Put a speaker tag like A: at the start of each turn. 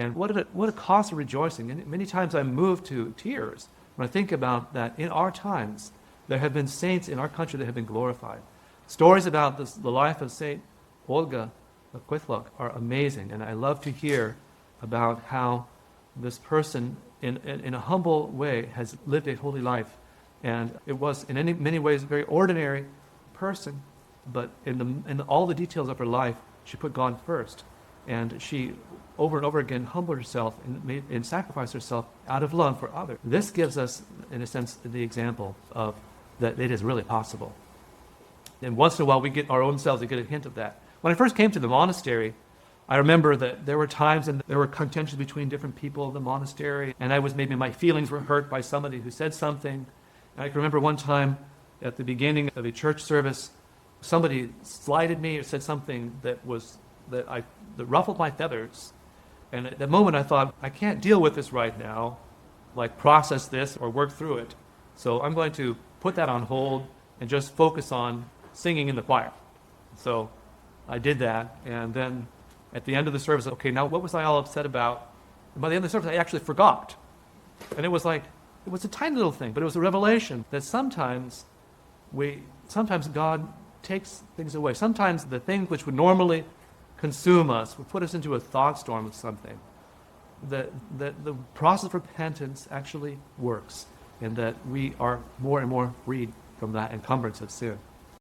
A: And what a cause for rejoicing. And many times I'm moved to tears when I think about that in our times, there have been saints in our country that have been glorified. Stories about the life of Saint Olga of Kwethluk are amazing, and I love to hear about how this person, in a humble way, has lived a holy life. And it was, in many ways, a very ordinary person, but in all the details of her life, she put God first. And she, over and over again, humbled herself and sacrificed herself out of love for others. This gives us, in a sense, the example of that it is really possible. And once in a while, we get our own selves to get a hint of that. When I first came to the monastery, I remember that there were times and there were contentions between different people in the monastery, and maybe my feelings were hurt by somebody who said something. And I can remember one time at the beginning of a church service, somebody slighted me or said something that ruffled my feathers. And at that moment I thought, I can't deal with this right now, like process this or work through it. So I'm going to put that on hold and just focus on singing in the choir. So I did that, and then at the end of the service, okay, now what was I all upset about? And by the end of the service, I actually forgot. And it was a tiny little thing, but it was a revelation that sometimes God takes things away. Sometimes the things which would normally consume us would put us into a thought storm of something. That the process of repentance actually works, and that we are more and more freed from that encumbrance of sin.